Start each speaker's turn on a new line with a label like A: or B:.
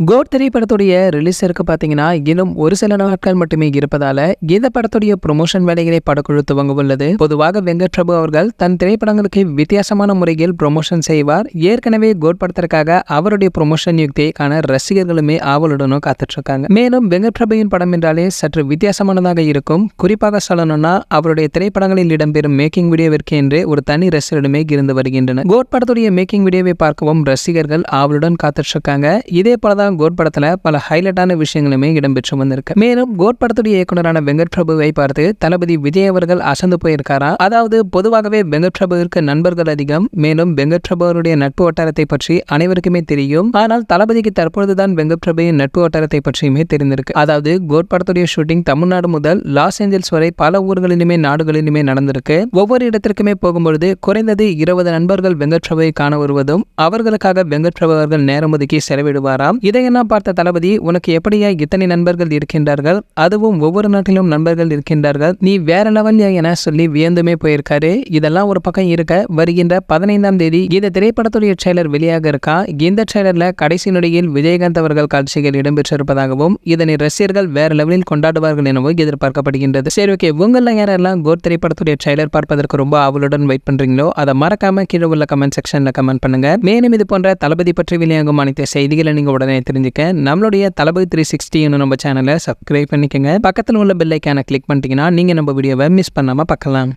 A: Code திரைப்படத்துடைய ரிலீஸிற்கு பார்த்தீங்கன்னா இன்னும் ஒரு சில நாட்கள் மட்டுமே இருப்பதால இந்த படத்துடைய ப்ரொமோஷன் வேலைகளை படக்குழு துவங்க உள்ளது. பொதுவாக வெங்கட் பிரபு அவர்கள் தன் திரைப்படங்களுக்கு வித்தியாசமான முறையில் ப்ரொமோஷன் செய்வார். ஏற்கனவே கோட் படத்திற்காக அவருடைய ப்ரொமோஷன் யுக்தியை காண ரசிகர்களுமே ஆவலுடனும் காத்துட்டு இருக்காங்க. மேலும் வெங்கட் பிரபுவின் படம் என்றாலே சற்று வித்தியாசமானதாக இருக்கும். குறிப்பாக சொல்லணும்னா அவருடைய திரைப்படங்களில் இடம்பெறும் மேக்கிங் வீடியோவிற்கு என்று ஒரு தனி ரசிகரிடமே இருந்து வருகின்றன. கோட் படத்துடைய மேக்கிங் வீடியோவை பார்க்கவும் ரசிகர்கள் ஆவலுடன் காத்துட்டு இருக்காங்க. இதே போலதான் கோட் படத்துல பல ஹைலைட்டான விஷயங்களுமே இடம்பெற்று வந்திருக்கு. மேலும் கோட் படத்துடைய இயக்குனரான வெங்கட் பிரபுவை பார்த்து தளபதி விஜய் அவர்கள் அசந்து போயிருக்காரா. அதாவது பொதுவாகவே வெங்கட் பிரபுவிற்கு நண்பர்கள் அதிகம். மேலும் வெங்கட் பிரபு அவருடைய நட்பு வட்டாரத்தை பற்றி அனைவருக்குமே தெரியும். ஆனால் தளபதிக்கு தற்பொழுதுதான் வெங்கட் பிரபுவின் நட்பு வட்டாரத்தை பற்றியுமே தெரிந்திருக்கு. அதாவது கோட் படத்துடைய ஷூட்டிங் தமிழ்நாடு முதல் லாஸ் ஏஞ்சல்ஸ் வரை பல ஊர்களிலுமே நாடுகளிலுமே நடந்திருக்கு. ஒவ்வொரு இடத்திற்குமே போகும்பொழுது குறைந்தது 20 நண்பர்கள் வெங்கட் பிரபுவை காண வருவதும் அவர்களுக்காக வெங்கட் பிரபு அவர்கள் நேரம் ஒதுக்கி செலவிடுவாராம். இதையெல்லாம் பார்த்த தளபதி, உனக்கு எப்படியா இத்தனை நண்பர்கள் இருக்கின்றார்கள், அதுவும் ஒவ்வொரு நாட்டிலும் நண்பர்கள் இருக்கின்றார்கள், நீ வேற லெவல்யா என சொல்லி வியந்துமே போயிருக்காரு. இதெல்லாம் ஒரு பக்கம் இருக்க, வருகின்ற 15ஆம் தேதி இந்த திரைப்படத்துடைய ட்ரெய்லர் வெளியாக இருக்கா. இந்த ட்ரெய்லர்ல கடைசி நொடியில் விஜயகாந்த் அவர்கள் காட்சிகள் இடம்பெற்றிருப்பதாகவும் இதனை ரசிகர்கள் வேற லெவலில் கொண்டாடுவார்கள் எனவும் எதிர்பார்க்கப்படுகின்றது. சரி, ஓகே, உங்கள யாரெல்லாம் கோட் திரைப்படத்துடைய ட்ரெய்லர் பார்ப்பதற்கு ரொம்ப ஆவலுடன் வெயிட் பண்றீங்களோ அதை மறக்காம கீழே உள்ள கமெண்ட் செக்ஷன்ல கமெண்ட் பண்ணுங்க. மேலும் இது போன்ற தளபதி பற்றி வெளியாகும் அனைத்து செய்திகளை நீங்க உடனே தெரிஞ்சுக்க நம்மளுடைய தளபதி 360 நம்ம சேனலை சப்ஸ்கிரைப் பண்ணிக்கங்க. பக்கத்தில் உள்ள பெல் ஐகானை கிளிக் பண்ணிட்டீங்கன்னா நீங்க நம்ம வீடியோவை மிஸ் பண்ணாம பார்க்கலாம்.